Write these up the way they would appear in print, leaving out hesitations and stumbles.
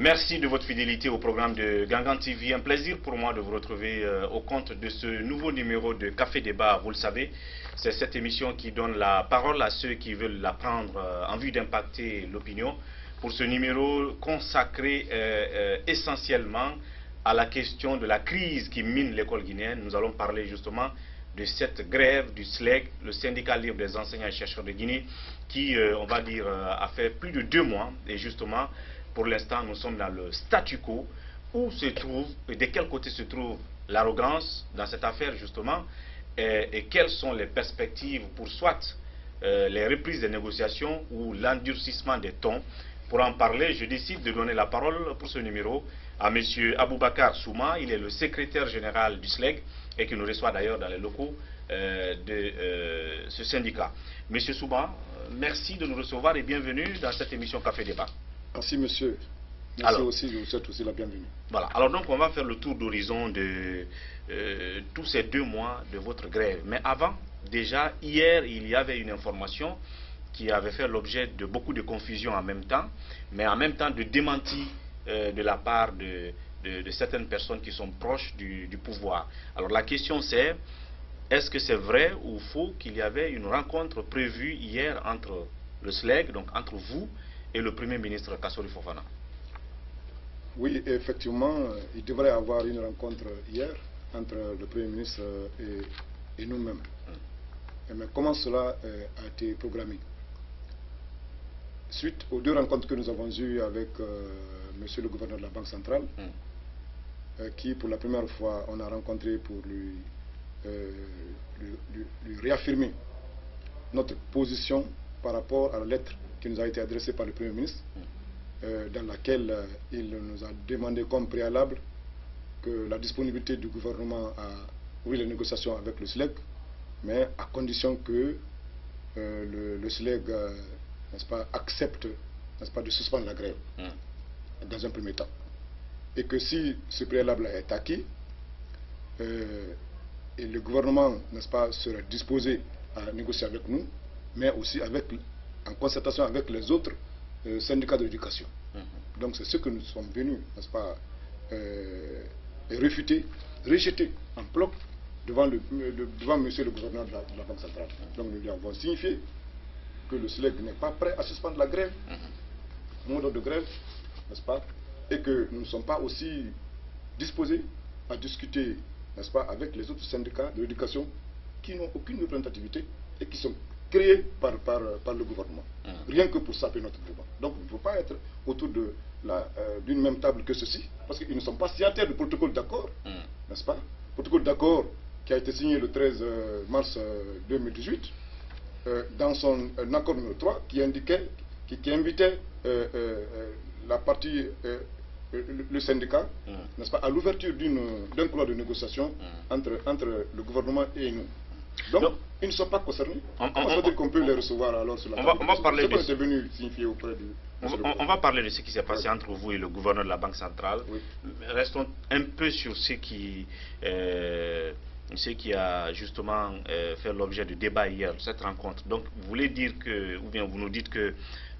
Merci de votre fidélité au programme de Gangan TV. Un plaisir pour moi de vous retrouver au compte de ce nouveau numéro de Café Débat. Vous le savez, c'est cette émission qui donne la parole à ceux qui veulent la prendre en vue d'impacter l'opinion. Pour ce numéro consacré essentiellement à la question de la crise qui mine l'école guinéenne, nous allons parler justement de cette grève du SLEG, le syndicat libre des enseignants et chercheurs de Guinée, qui, on va dire, a fait plus de 2 mois. Et justement, pour l'instant, nous sommes dans le statu quo. Où se trouve, et de quel côté se trouve l'arrogance dans cette affaire, justement, et quelles sont les perspectives pour soit les reprises des négociations ou l'endurcissement des tons. Pour en parler, je décide de donner la parole pour ce numéro à M. Aboubakar Souma. Il est le secrétaire général du SLEG et qui nous reçoit d'ailleurs dans les locaux de ce syndicat. M. Souma, merci de nous recevoir et bienvenue dans cette émission Café Débat. Merci monsieur. Merci aussi, je vous souhaite aussi la bienvenue. Voilà, alors donc on va faire le tour d'horizon de tous ces 2 mois de votre grève. Mais avant, déjà hier, il y avait une information qui avait fait l'objet de beaucoup de confusion en même temps, mais en même temps de démenti de la part de certaines personnes qui sont proches du pouvoir. Alors la question c'est, est-ce que c'est vrai ou faux qu'il y avait une rencontre prévue hier entre le SLEG, donc entre vous et le Premier ministre Kassori Fofana? Oui, effectivement, il devrait y avoir une rencontre hier entre le Premier ministre et nous-mêmes. Mais comment cela a été programmé? Suite aux 2 rencontres que nous avons eues avec monsieur le gouverneur de la Banque centrale, qui pour la première fois on a rencontré pour lui réaffirmer notre position par rapport à la lettre qui nous a été adressée par le Premier ministre, dans laquelle il nous a demandé comme préalable que la disponibilité du gouvernement à ouvrir les négociations avec le SLEG, mais à condition que le SLEG n'est-ce pas, accepte, n'est-ce pas, de suspendre la grève dans un premier temps. Et que si ce préalable est acquis, et le gouvernement, n'est-ce pas, serait disposé à négocier avec nous, mais aussi en concertation avec les autres syndicats de l'éducation. Donc c'est ce que nous sommes venus, n'est-ce pas, réfuter, rejeter en bloc devant monsieur le gouverneur de la Banque centrale. Donc nous lui avons signifié que le SLEG n'est pas prêt à suspendre la grève, mot de grève, n'est-ce pas, et que nous ne sommes pas aussi disposés à discuter, n'est-ce pas, avec les autres syndicats de l'éducation qui n'ont aucune représentativité et qui sont créés par le gouvernement. Rien que pour saper notre mouvement. Donc il ne faut pas être autour d'une même table que ceci, parce qu'ils ne sont pas signataires du protocole d'accord, n'est-ce pas, protocole d'accord qui a été signé le 13 mars 2018, dans son accord numéro 3 qui indiquait, qui invitait la partie, le syndicat, n'est-ce pas, à l'ouverture d'un couloir de négociation entre le gouvernement et nous. Donc ils ne sont pas concernés. Comment ça veut dire qu'on peut les recevoir alors sur la table? On va parler de ce venu signifier auprès du... On va parler de ce qui s'est passé entre vous et le gouverneur de la Banque centrale. Oui. Restons un peu sur ce qui a justement fait l'objet du débat hier, cette rencontre. Donc, vous voulez dire que, ou bien vous nous dites que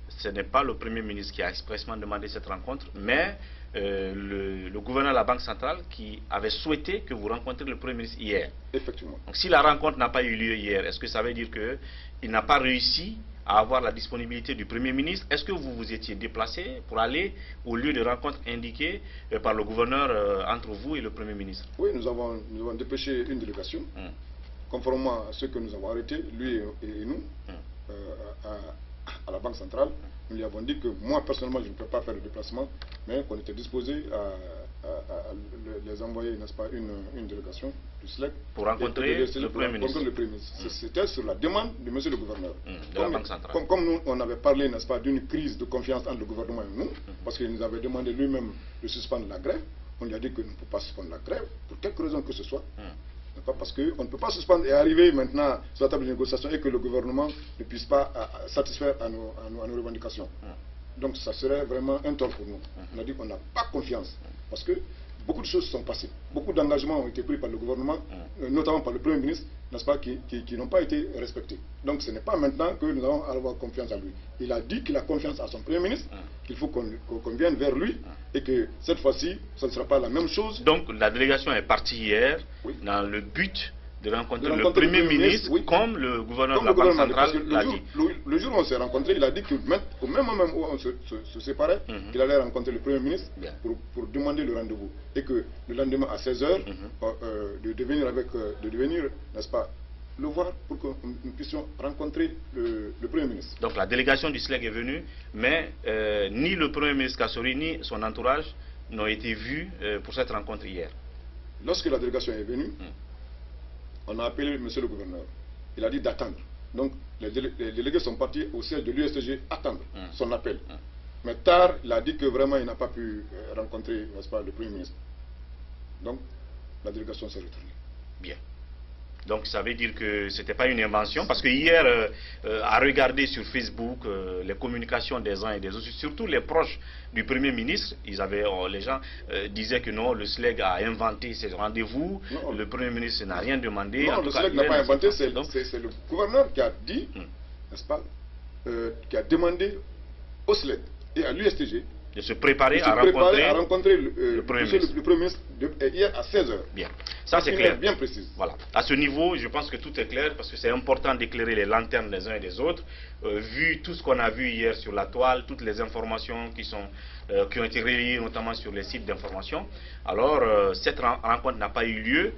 ce n'est pas le Premier ministre qui a expressément demandé cette rencontre, mais le gouverneur de la Banque centrale qui avait souhaité que vous rencontriez le Premier ministre hier. Effectivement. Donc, si la rencontre n'a pas eu lieu hier, est-ce que ça veut dire qu'il n'a pas réussi à avoir la disponibilité du Premier ministre? Est-ce que vous vous étiez déplacé pour aller au lieu de rencontre indiqué par le gouverneur entre vous et le Premier ministre? Oui, nous avons dépêché une délégation, conformément à ce que nous avons arrêté, lui et nous, à la Banque centrale. Nous lui avons dit que moi, personnellement, je ne peux pas faire le déplacement, mais qu'on était disposé à les envoyer, n'est-ce pas, une délégation du SLEG pour rencontrer le Premier ministre. C'était sur la demande de monsieur le gouverneur. De la Banque centrale. Comme nous, on avait parlé, n'est-ce pas, d'une crise de confiance entre le gouvernement et nous, parce qu'il nous avait demandé lui-même de suspendre la grève. On lui a dit que nous ne pouvons pas suspendre la grève, pour quelque raison que ce soit. Parce qu'on ne peut pas suspendre et arriver maintenant sur la table de négociation et que le gouvernement ne puisse pas satisfaire à nos revendications. Donc ça serait vraiment un tort pour nous. On a dit qu'on n'a pas confiance, parce que beaucoup de choses sont passées. Beaucoup d'engagements ont été pris par le gouvernement, notamment par le Premier ministre, n'est-ce pas, qui n'ont pas été respectés. Donc ce n'est pas maintenant que nous allons avoir confiance en lui. Il a dit qu'il a confiance à son Premier ministre, qu'il faut qu'on vienne vers lui, et que cette fois-ci, ce ne sera pas la même chose. Donc la délégation est partie hier dans le but de rencontrer le Premier ministre, comme le gouverneur de la Banque centrale l'a dit. Le jour où on s'est rencontrés, il a dit qu'au même moment où on se séparait, qu'il allait rencontrer le Premier ministre pour demander le rendez-vous. Et que le lendemain à 16 h, de venir, n'est-ce pas, le voir pour que nous puissions rencontrer le Premier ministre. Donc la délégation du SLEG est venue, mais ni le Premier ministre Kassori ni son entourage n'ont été vus pour cette rencontre hier. Lorsque la délégation est venue, on a appelé monsieur le gouverneur. Il a dit d'attendre. Donc les délégués sont partis au siège de l'USTG attendre son appel. Mais tard, il a dit que vraiment il n'a pas pu rencontrer, n'est-ce pas, le Premier ministre. Donc la délégation s'est retournée. Bien. Donc ça veut dire que ce n'était pas une invention, parce que hier, à regarder sur Facebook les communications des uns et des autres, surtout les proches du Premier ministre, les gens disaient que non, le SLEG a inventé ces rendez-vous, le Premier ministre n'a rien demandé. Non, le SLEG n'a pas inventé, c'est le gouverneur qui a dit, n'est-ce pas, qui a demandé au SLEG et à l'USTG de se préparer à rencontrer le Premier ministre hier à 16 h. Bien, ça c'est clair. Bien précise. Voilà. À ce niveau, je pense que tout est clair, parce que c'est important d'éclairer les lanternes des uns et des autres. Vu tout ce qu'on a vu hier sur la toile, toutes les informations qui ont été relayées notamment sur les sites d'information, alors cette rencontre n'a pas eu lieu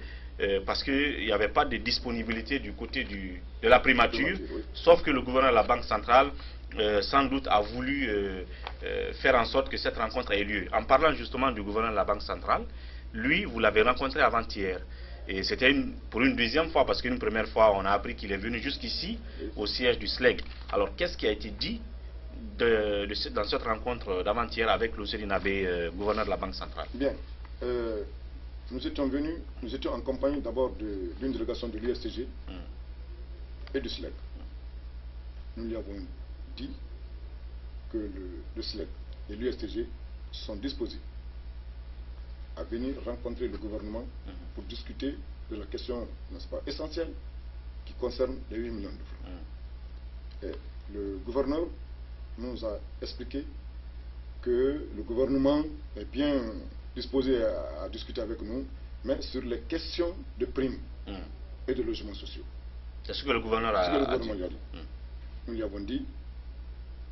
parce qu'il n'y avait pas de disponibilité du côté de la primature, sauf que le gouverneur de la Banque centrale sans doute a voulu faire en sorte que cette rencontre ait lieu. En parlant justement du gouverneur de la Banque centrale, lui, vous l'avez rencontré avant-hier. Et c'était pour une deuxième fois, parce qu'une première fois, on a appris qu'il est venu jusqu'ici, au siège du SLEG. Alors, qu'est-ce qui a été dit dans cette rencontre d'avant-hier avec Lucien Nabé, gouverneur de la Banque centrale? Bien. Nous étions en compagnie d'abord d'une délégation de l'USTG et du SLEG. Nous lui avons dit que le SLEG et l'USTG sont disposés à venir rencontrer le gouvernement pour discuter de la question, n'est-ce pas, essentielle qui concerne les 8 millions de francs. Et le gouverneur nous a expliqué que le gouvernement est bien disposé à discuter avec nous, mais sur les questions de primes et de logements sociaux. C'est ce que le gouverneur a dit. Nous lui avons dit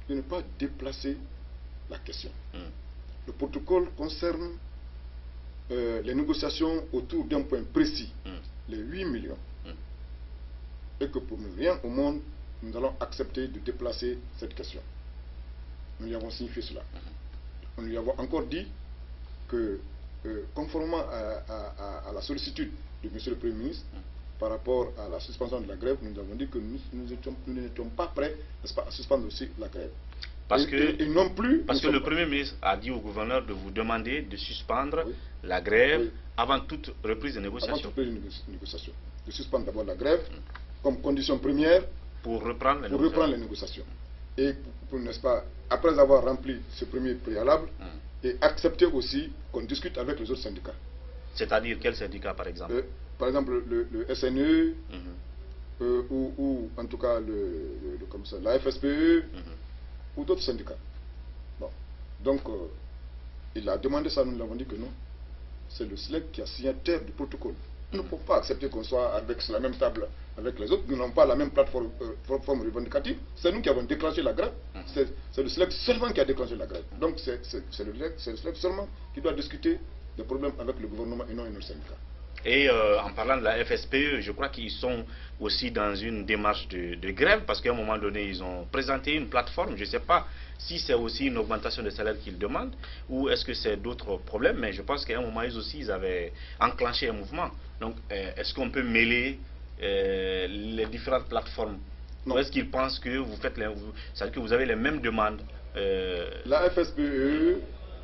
de ne pas déplacer la question. Le protocole concerne les négociations autour d'un point précis, les 8 millions. Et que pour nous, rien au monde, nous allons accepter de déplacer cette question. Nous lui avons signifié cela. Nous lui avons encore dit que, conformément à la sollicitude de M. le Premier ministre, par rapport à la suspension de la grève, nous avons dit que nous n'étions pas prêts, n'est-ce pas, à suspendre aussi la grève. Parce que le pas. Premier ministre a dit au gouverneur de vous demander de suspendre la grève avant toute reprise de négociation. Avant toute reprise de négociation. De suspendre d'abord la grève comme condition première pour reprendre les négociations. Et n'est-ce pas, après avoir rempli ce premier préalable, et accepter aussi qu'on discute avec les autres syndicats. C'est-à-dire quels syndicats par exemple? Par exemple le SNE, ou en tout cas comme ça, la FSPE, ou d'autres syndicats. Bon. Donc, il a demandé ça, nous l'avons dit que non. C'est le SLEG qui a signataire du protocole. Nous ne pouvons pas accepter qu'on soit sur la même table avec les autres. Nous n'avons pas la même plateforme revendicative. C'est nous qui avons déclenché la grève. C'est le SLEG seulement qui a déclenché la grève. Donc, c'est le SLEG seulement qui doit discuter des problèmes avec le gouvernement et non un autre syndicat. Et en parlant de la FSPE, je crois qu'ils sont aussi dans une démarche de grève, parce qu'à un moment donné, ils ont présenté une plateforme. Je ne sais pas si c'est aussi une augmentation de salaire qu'ils demandent, ou est-ce que c'est d'autres problèmes, mais je pense qu'à un moment, ils avaient enclenché un mouvement. Donc, est-ce qu'on peut mêler les différentes plateformes? Ou est-ce qu'ils pensent que c'est-à-dire que vous avez les mêmes demandes? La FSPE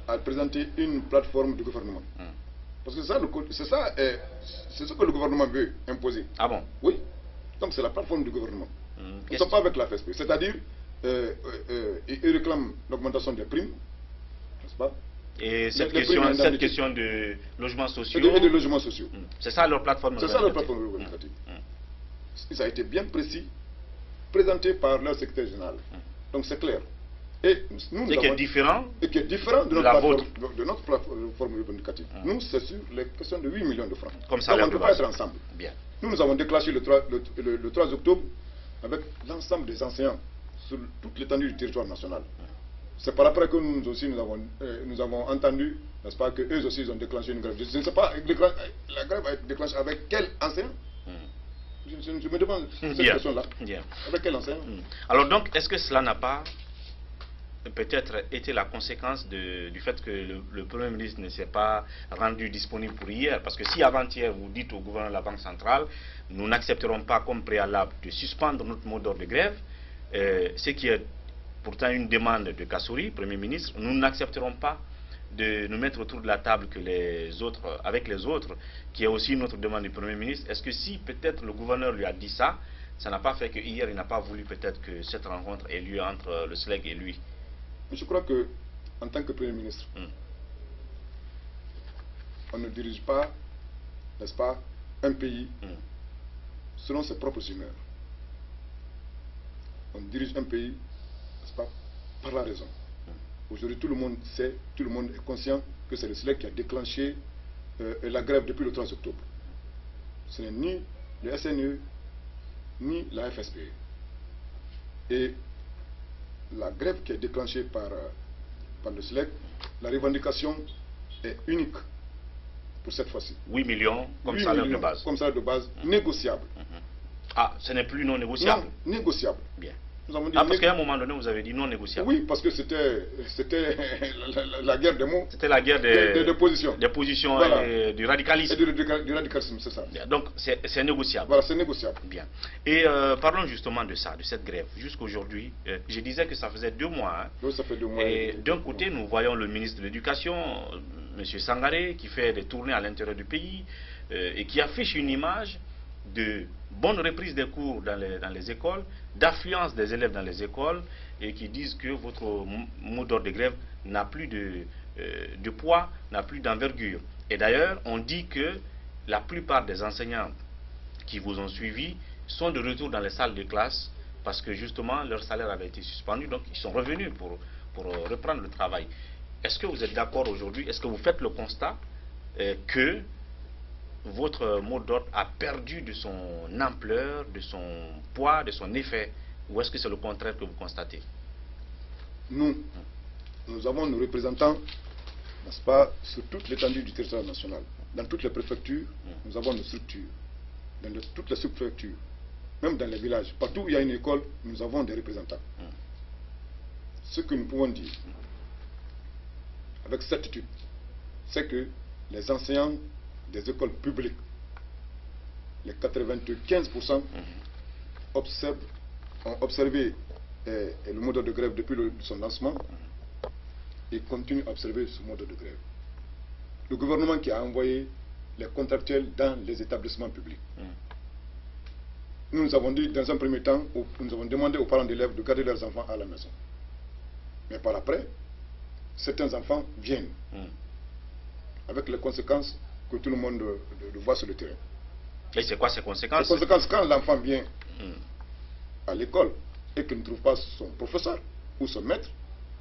a présenté une plateforme du gouvernement. Parce que c'est ce que le gouvernement veut imposer. Ah bon? Oui. Donc c'est la plateforme du gouvernement. Nous ne sommes pas avec la FSP. C'est-à-dire, ils réclament l'augmentation des primes, n'est-ce pas? Et cette question de logements sociaux. Et de logements sociaux. C'est ça leur plateforme. C'est ça leur plateforme revendicative. ça a été bien précis, présenté par leur secrétaire général. Donc c'est clair. Et qui est différent de notre plateforme revendicative. Nous, c'est sur les questions de 8 millions de francs. Comme ça, on ne peut pas être ensemble. Bien. Nous avons déclenché le 3 octobre avec l'ensemble des enseignants sur toute l'étendue du territoire national. C'est par après que nous avons entendu, n'est-ce pas, qu'eux aussi ils ont déclenché une grève. Je ne sais pas, la grève a été déclenchée avec quel enseignant? Je me demande cette question-là. Avec quel enseignant? Alors donc, est-ce que cela n'a pas peut-être été la conséquence du fait que le Premier ministre ne s'est pas rendu disponible pour hier? Parce que si avant-hier vous dites au gouverneur de la Banque centrale, nous n'accepterons pas comme préalable de suspendre notre mot d'ordre de grève, ce qui est pourtant une demande de Kassouri, Premier ministre, nous n'accepterons pas de nous mettre autour de la table avec les autres, qui est aussi notre demande du Premier ministre. Est-ce que si peut-être le gouverneur lui a dit ça, ça n'a pas fait que hier il n'a pas voulu peut-être que cette rencontre ait lieu entre le SLEG et lui? Je crois que en tant que Premier ministre, on ne dirige pas, n'est-ce pas, un pays selon ses propres humeurs. On dirige un pays, n'est-ce pas, par la raison. Aujourd'hui, tout le monde sait, tout le monde est conscient que c'est le SLEG qui a déclenché la grève depuis le 3 octobre. Ce n'est ni le SNE, ni la FSPE. Et la grève qui est déclenchée par le SLEG, la revendication est unique pour cette fois-ci. 8 millions comme salaire de base. Comme salaire de base, négociable. Ah, ce n'est plus non négociable? Non, négociable. Bien. Nous avons dit parce qu'à un moment donné, vous avez dit non négociable. Oui, parce que c'était la guerre des mots. C'était la guerre des positions. Des positions voilà. Et du radicalisme. Et du radicalisme, c'est ça. Bien. Donc, c'est négociable. Voilà, c'est négociable. Bien. Et parlons justement de ça, de cette grève. Jusqu'aujourd'hui, je disais que ça faisait 2 mois. Hein. Oui, ça fait 2 mois. Et d'un côté, nous voyons le ministre de l'Éducation, M. Sangaré, qui fait des tournées à l'intérieur du pays et qui affiche une image de bonne reprise des cours dans les écoles, d'affluence des élèves dans les écoles, et qui disent que votre mot d'ordre de grève n'a plus de poids, n'a plus d'envergure. Et d'ailleurs, on dit que la plupart des enseignants qui vous ont suivi sont de retour dans les salles de classe parce que justement leur salaire avait été suspendu, donc ils sont revenus pour reprendre le travail. Est-ce que vous êtes d'accord aujourd'hui? Est-ce que vous faites le constat que votre mot d'ordre a perdu de son ampleur, de son poids, de son effet? Ou est-ce que c'est le contraire que vous constatez? Nous avons nos représentants, n'est-ce pas, sur toute l'étendue du territoire national. Dans toutes les préfectures, nous avons nos structures. Dans toutes les sous-préfectures, même dans les villages, partout où il y a une école, nous avons des représentants. Ce que nous pouvons dire, avec certitude, c'est que les enseignants des écoles publiques, les 95% ont observé le mode de grève depuis son lancement et continuent à observer ce mode de grève. Le gouvernement qui a envoyé les contractuels dans les établissements publics. Nous avons dit dans un premier temps, nous avons demandé aux parents d'élèves de garder leurs enfants à la maison. Mais par après, certains enfants viennent avec les conséquences que tout le monde voit sur le terrain. Et c'est quoi ces conséquences? Les conséquences, quand l'enfant vient à l'école et qu'il ne trouve pas son professeur ou son maître,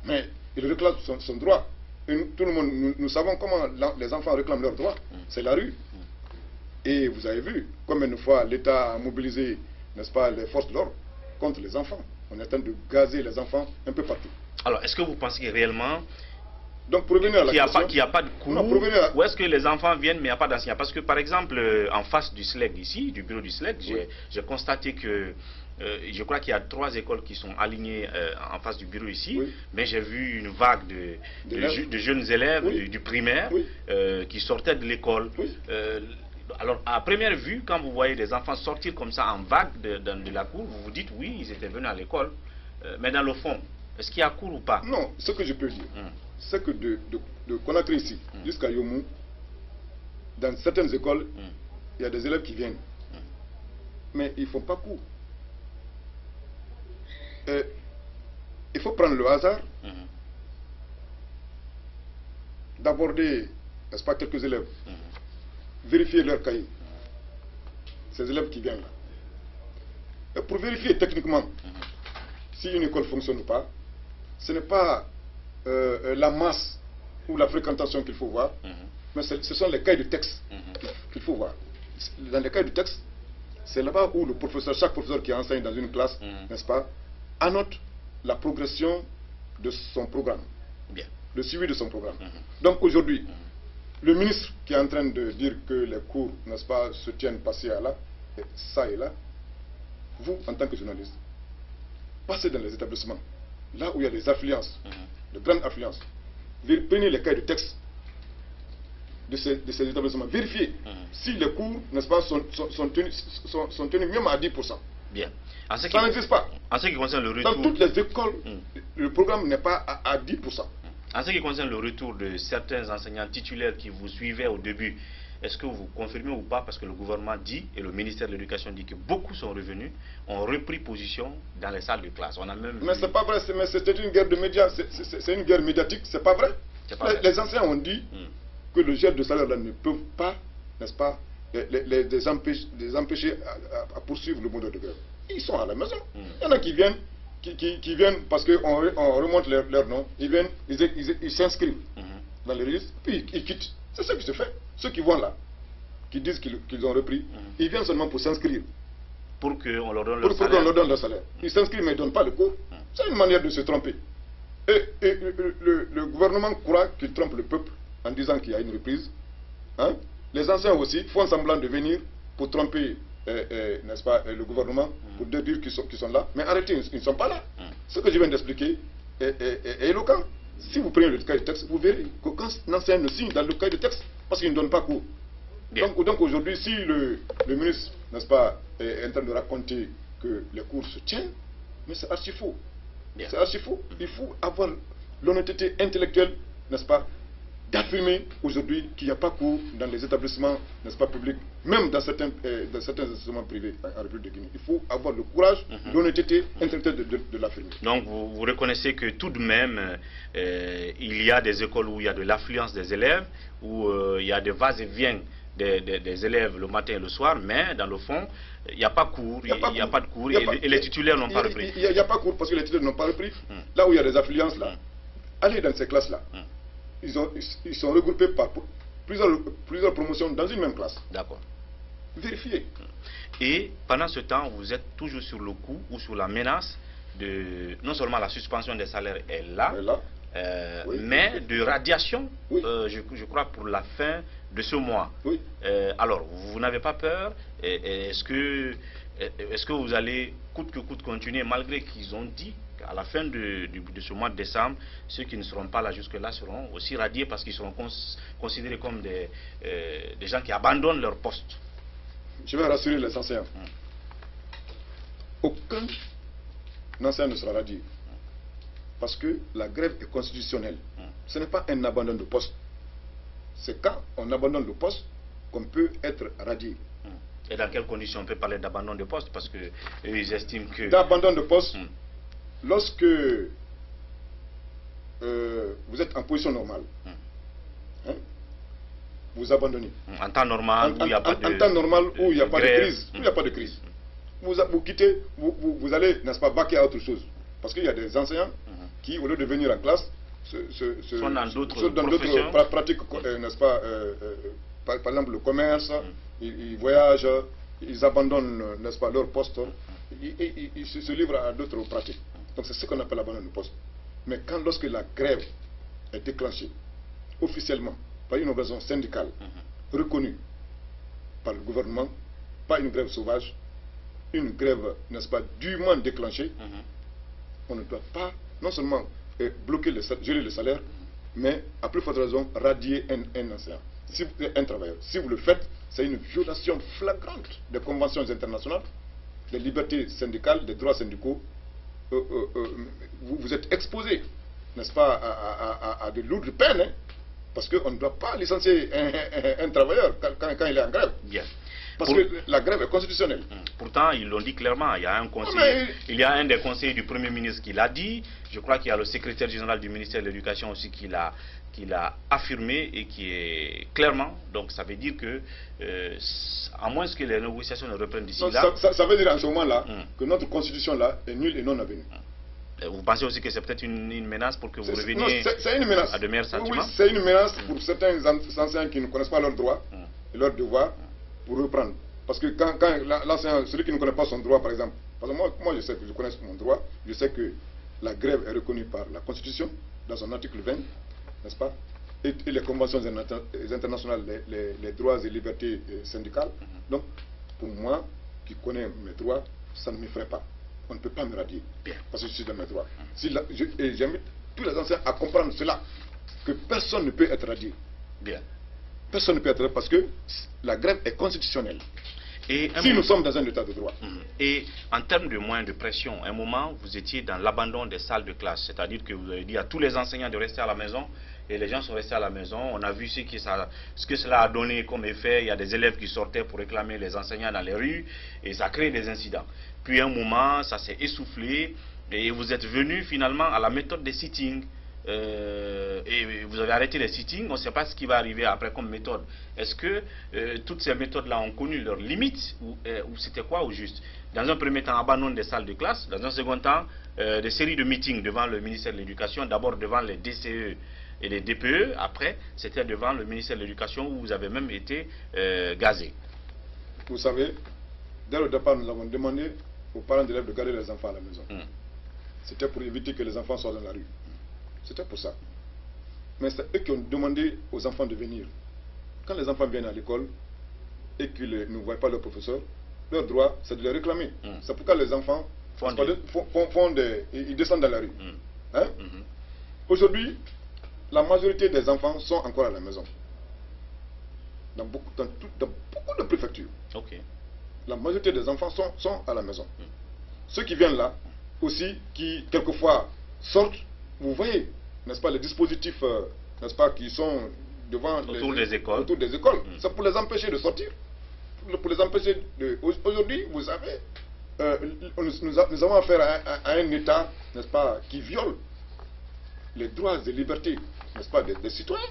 mais il réclame son droit. Et tout le monde, nous savons comment les enfants réclament leurs droits. C'est la rue. Et vous avez vu combien de fois l'État a mobilisé, n'est-ce pas, les forces de l'ordre contre les enfants. On est en train de gazer les enfants un peu partout. Alors, est-ce que vous pensez réellement donc, pour revenir à la question, qu'il n'y a pas de cours, ou est-ce que les enfants viennent mais il n'y a pas d'enseignants? Parce que par exemple, en face du SLEG ici, du bureau du SLEG, j'ai constaté que je crois qu'il y a 3 écoles qui sont alignées en face du bureau ici, mais j'ai vu une vague de jeunes élèves du primaire qui sortaient de l'école. Alors, à première vue, quand vous voyez des enfants sortir comme ça en vague de la cour, vous vous dites oui, ils étaient venus à l'école. Mais dans le fond, est-ce qu'il y a cours ou pas? Non, ce que je peux dire, c'est que de Conakry ici jusqu'à Yomou, dans certaines écoles, il y a des élèves qui viennent. Mais ils ne font pas cours. Il faut prendre le hasard d'aborder, n'est-ce pas, quelques élèves, vérifier leur cahier. Ces élèves qui viennent là, pour vérifier techniquement si une école fonctionne ou pas, ce n'est pas la masse ou la fréquentation qu'il faut voir, mais ce sont les cahiers de texte qu'il faut voir. Dans les cahiers de texte, c'est là-bas où chaque professeur qui enseigne dans une classe, n'est-ce pas, annote la progression de son programme, le suivi de son programme. Donc aujourd'hui, le ministre qui est en train de dire que les cours, n'est-ce pas, se tiennent passés à là, et ça et là, vous, en tant que journaliste, passez dans les établissements, là où il y a des affluences, de grandes affluences, prenez les cahiers de texte de ces établissements, vérifiez si les cours, n'est-ce pas, sont tenus même à 10%. Bien. Ça n'existe pas. En ce qui concerne le retour... Dans toutes les écoles, le programme n'est pas à 10%. En ce qui concerne le retour de certains enseignants titulaires qui vous suivaient au début, est-ce que vous confirmez ou pas? Parce que le gouvernement dit, et le ministère de l'Éducation dit que beaucoup sont revenus, ont repris position dans les salles de classe. On a même mais c'est pas vrai, c'était une guerre de médias, c'est une guerre médiatique, c'est pas vrai. Les enseignants ont dit que le gel de salaire là ne peut pas, n'est-ce pas, les empêcher à poursuivre le mode de grève. Ils sont à la maison. Il y en a qui viennent, qui viennent parce qu'on remonte leur nom, ils viennent, ils s'inscrivent dans les registres, puis ils quittent. C'est ce qui se fait. Ceux qui vont là, qui disent qu'ils ont repris, ils viennent seulement pour s'inscrire. Pour qu'on leur donne leur salaire. Ils s'inscrivent mais ils ne donnent pas le cours. C'est une manière de se tromper. Et le gouvernement croit qu'il trompe le peuple en disant qu'il y a une reprise. Hein? Les anciens aussi font semblant de venir pour tromper, n'est-ce pas, le gouvernement, pour dire qu'ils sont là. Mais arrêtez, ils ne sont pas là. Ce que je viens d'expliquer est éloquent. Si vous prenez le cahier de texte, vous verrez qu'aucun enseignant ne signe dans le cahier de texte parce qu'il ne donne pas cours. Donc aujourd'hui, si le ministre, n'est-ce pas, est en train de raconter que les cours se tiennent, mais c'est archi faux. C'est archi faux. Il faut avoir l'honnêteté intellectuelle, n'est-ce pas, d'affirmer aujourd'hui qu'il n'y a pas cours dans les établissements, n'est-ce pas, publics, même dans certains établissements privés en République de Guinée. Il faut avoir le courage, l'honnêteté intellectuelle de l'affirmer. Donc vous reconnaissez que tout de même, il y a des écoles où il y a de l'affluence des élèves, où il y a des vas-et-vient des élèves le matin et le soir, mais dans le fond, il n'y a pas cours, il n'y a pas de cours, et les titulaires n'ont pas repris. Il n'y a pas cours parce que les titulaires n'ont pas repris. Là où il y a des affluences, là, allez dans ces classes-là. Ils sont regroupés par plusieurs promotions dans une même classe. D'accord. Vérifiez. Et pendant ce temps, vous êtes toujours sur le coup ou sur la menace de, non seulement la suspension des salaires est là, mais de radiation, je crois, pour la fin de ce mois. Alors, vous n'avez pas peur? Est-ce que vous allez coûte que coûte continuer, malgré qu'ils ont dit qu'à la fin de ce mois de décembre, ceux qui ne seront pas là jusque-là seront aussi radiés parce qu'ils seront considérés comme des gens qui abandonnent leur poste? Je vais rassurer les enseignants. Aucun enseignant ne sera radié. Parce que la grève est constitutionnelle. Ce n'est pas un abandon de poste. C'est quand on abandonne le poste qu'on peut être radié. Et dans quelles conditions on peut parler d'abandon de poste? Parce que ils estiment que... D'abandon de poste, lorsque vous êtes en position normale, hein, vous abandonnez. En temps normal, où il n'y a pas de... En temps normal, où il n'y a pas de crise. Où il n'y a pas de crise. Vous quittez, vous allez, n'est-ce pas, vaquer à autre chose. Parce qu'il y a des enseignants qui, au lieu de venir en classe, sont dans d'autres pratiques, n'est-ce pas, par exemple le commerce, ils voyagent, ils abandonnent, n'est-ce pas, leur poste, ils se livrent à d'autres pratiques. Donc c'est ce qu'on appelle l'abandon de poste. Mais lorsque la grève est déclenchée officiellement par une raison syndicale reconnue par le gouvernement, pas une grève sauvage, une grève, n'est-ce pas, dûment déclenchée, on ne doit pas non seulement geler le salaire, mais à plus forte raison radier un enseignant, un travailleur. Si vous le faites, c'est une violation flagrante des conventions internationales, des libertés syndicales, des droits syndicaux. Vous êtes exposé, n'est-ce pas, à de lourdes peines, hein, parce qu'on ne doit pas licencier un travailleur quand il est en grève. Bien. Parce que la grève est constitutionnelle. Pourtant, ils l'ont dit clairement. Il y a un conseiller, il y a un des conseillers du Premier ministre qui l'a dit. Je crois qu'il y a le secrétaire général du ministère de l'Éducation aussi qui l'a affirmé et qui est clairement. Donc ça veut dire que, à moins que les négociations ne reprennent d'ici là. Ça veut dire en ce moment-là que notre constitution là est nulle et non avenue. Vous pensez aussi que c'est peut-être une menace pour que vous reveniez à de meilleurs sentiments? Oui, c'est une menace pour certains enseignants qui ne connaissent pas leurs droits et leurs devoirs pour reprendre. Parce que quand l'enseignant, celui qui ne connaît pas son droit par exemple, parce que moi je sais que je connais mon droit, je sais que la grève est reconnue par la Constitution dans son article 20, n'est-ce pas, et les conventions internationales, les droits et libertés syndicales. Donc, pour moi, qui connais mes droits, ça ne m'effraie pas. On ne peut pas me radier, parce que je suis dans mes droits. Et j'invite tous les enseignants à comprendre cela, que personne ne peut être radié. Personne ne peut être radié parce que la grève est constitutionnelle. Et si nous sommes dans un état de droit. Et en termes de moyens de pression, à un moment, vous étiez dans l'abandon des salles de classe. C'est-à-dire que vous avez dit à tous les enseignants de rester à la maison. Et les gens sont restés à la maison. On a vu ce que cela a donné comme effet. Il y a des élèves qui sortaient pour réclamer les enseignants dans les rues. Et ça crée des incidents. Puis à un moment, ça s'est essoufflé. Et vous êtes venu finalement à la méthode des sittings. Et vous avez arrêté les sittings, on ne sait pas ce qui va arriver après comme méthode. Est-ce que toutes ces méthodes-là ont connu leurs limites ou c'était quoi au juste? Dans un premier temps, abandon des salles de classe. Dans un second temps, des séries de meetings devant le ministère de l'Éducation. D'abord devant les DCE et les DPE. Après, c'était devant le ministère de l'Éducation où vous avez même été gazé. Vous savez, dès le départ, nous avons demandé aux parents d'élèves de garder les enfants à la maison. C'était pour éviter que les enfants soient dans la rue. C'était pour ça. Mais c'est eux qui ont demandé aux enfants de venir. Quand les enfants viennent à l'école et qu'ils ne voient pas leur professeur, leur droit, c'est de les réclamer. C'est pourquoi les enfants ils descendent dans la rue. Aujourd'hui, la majorité des enfants sont encore à la maison. Dans beaucoup de préfectures. La majorité des enfants sont à la maison. Ceux qui viennent là, aussi, qui quelquefois sortent, vous voyez, n'est-ce pas, les dispositifs, n'est-ce pas, qui sont devant autour des écoles. C'est pour les empêcher de sortir. Pour les empêcher de... Aujourd'hui, vous savez, nous avons affaire à un État, n'est-ce pas, qui viole les droits et libertés, n'est-ce pas, des citoyens.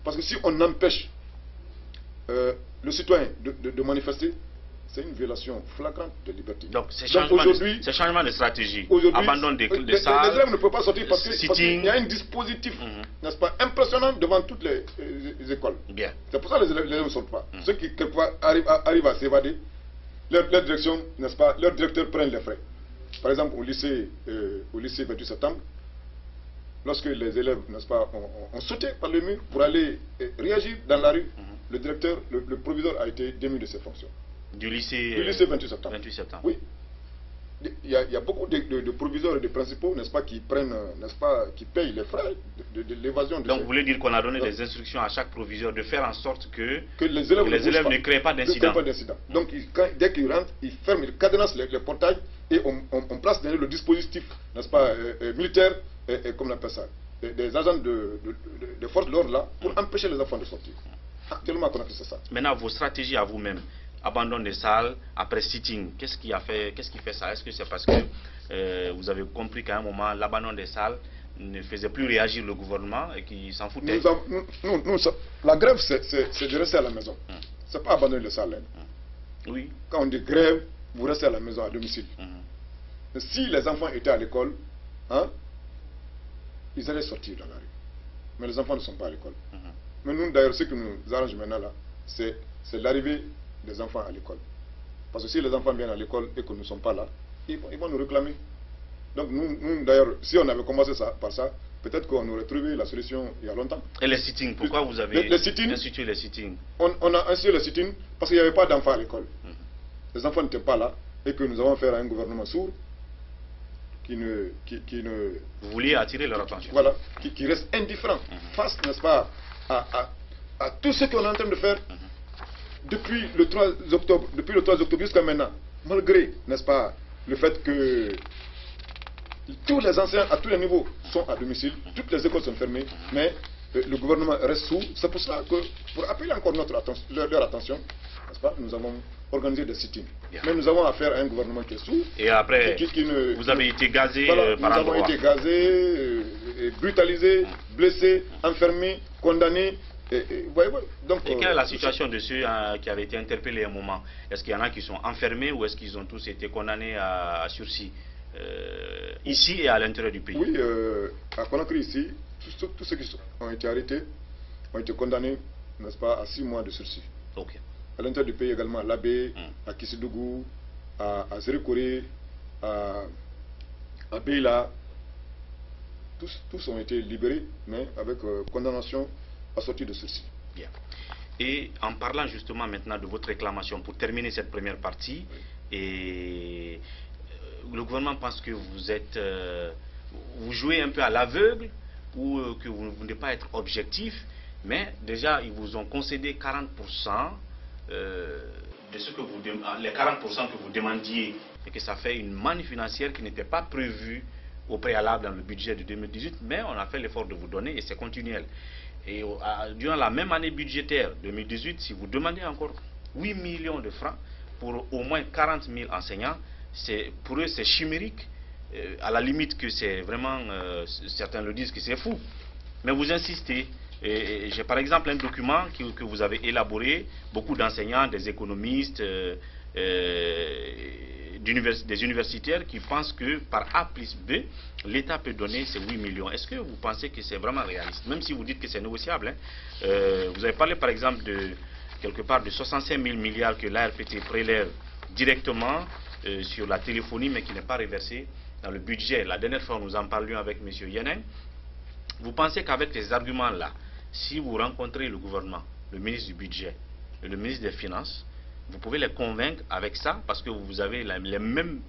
Parce que si on empêche le citoyen de manifester, c'est une violation flagrante de liberté. Donc, c'est changement de stratégie. Abandon des salles. Les élèves ne peuvent pas sortir parce qu'il y a un dispositif, n'est-ce pas, impressionnant devant toutes les écoles. C'est pour ça que les élèves ne sortent pas. Ceux qui, quelquefois, arrivent à s'évader, leur direction, n'est-ce pas, leurs directeurs prennent les frais. Par exemple, au lycée 28 septembre, lorsque les élèves, n'est-ce pas, ont sauté par le mur pour aller réagir dans la rue, le directeur, le proviseur a été démis de ses fonctions. Du lycée 28 septembre. Oui. Il y a beaucoup de proviseurs et de principaux, n'est-ce pas, qui prennent, n'est-ce pas, qui payent les frais de l'évasion. Donc vous voulez dire qu'on a donné des instructions à chaque proviseur de faire en sorte que les élèves ne créent pas d'incidents. Donc dès qu'ils rentrent, ils ferment, ils cadenassent les portails et on place derrière le dispositif, n'est-ce pas, militaire, et comme on appelle ça, des agents de forces de l'ordre là, pour empêcher les enfants de sortir. Actuellement, on a fait ça. Maintenant, vos stratégies à vous-même. Abandon des salles, après sitting, qu'est-ce qui fait ça? Est-ce que c'est parce que vous avez compris qu'à un moment, l'abandon des salles ne faisait plus réagir le gouvernement et qu'il s'en foutait? La grève, c'est de rester à la maison. C'est pas abandonner les salles. Oui. Quand on dit grève, vous restez à la maison, à domicile. Mais si les enfants étaient à l'école, ils allaient sortir dans la rue. Mais les enfants ne sont pas à l'école. Mais nous, d'ailleurs, ce qui nous arrange maintenant, là, c'est l'arrivée des enfants à l'école. Parce que si les enfants viennent à l'école et que nous ne sommes pas là, ils vont nous réclamer. Donc nous d'ailleurs, si on avait commencé par ça, peut-être qu'on aurait trouvé la solution il y a longtemps. Et les sittings, pourquoi vous avez institué les sittings? On a institué les sittings parce qu'il n'y avait pas d'enfants à l'école. Les enfants n'étaient pas là et que nous avons affaire à un gouvernement sourd qui ne... Vous vouliez attirer leur attention. Voilà, qui reste indifférent face, n'est-ce pas, à tout ce qu'on est en train de faire. Depuis le 3 octobre, jusqu'à maintenant, malgré, n'est-ce pas, le fait que tous les enseignants à tous les niveaux sont à domicile, toutes les écoles sont fermées, mais le gouvernement reste sourd. C'est pour cela que, pour appeler encore leur attention, n'est-ce pas, nous avons organisé des sit-ins. Mais nous avons affaire à un gouvernement qui est sourd. Et après, vous avez été gazé par endroits. Nous avons été gazés, brutalisés, blessés, enfermés, condamnés. Donc, et quelle est la situation de ceux qui avaient été interpellés à un moment? Est-ce qu'il y en a qui sont enfermés ou est-ce qu'ils ont tous été condamnés à sursis ici et à l'intérieur du pays? Oui, à Conakry ici, tous ceux qui ont été arrêtés ont été condamnés, n'est-ce pas, à 6 mois de sursis. Okay. À l'intérieur du pays également, à Labé, à Kissidougou, à Zérékoré, à Beila, tous ont été libérés, mais avec condamnation assortie de sursis. Bien. Et en parlant justement maintenant de votre réclamation, pour terminer cette première partie, et le gouvernement pense que vous êtes, vous jouez un peu à l'aveugle ou que vous ne voulez pas être objectif, mais déjà ils vous ont concédé 40% de ce que vous, les 40% que vous demandiez, et que ça fait une manne financière qui n'était pas prévue au préalable dans le budget de 2018, mais on a fait l'effort de vous donner et c'est continuel. Et durant la même année budgétaire 2018, si vous demandez encore 8 millions de francs pour au moins 40 000 enseignants, pour eux c'est chimérique, à la limite que c'est vraiment, certains le disent que c'est fou. Mais vous insistez. J'ai par exemple un document que vous avez élaboré, beaucoup d'enseignants, des économistes, des universitaires qui pensent que par A plus B, l'État peut donner ces 8 millions. Est-ce que vous pensez que c'est vraiment réaliste? Même si vous dites que c'est négociable. Vous avez parlé par exemple de quelque part de 65 000 milliards que l'ARPT prélève directement sur la téléphonie, mais qui n'est pas reversé dans le budget. La dernière fois, nous en parlions avec M. Yenen. Vous pensez qu'avec ces arguments-là, si vous rencontrez le gouvernement, le ministre du budget et le ministre des Finances, vous pouvez les convaincre avec ça, parce que vous avez les mêmes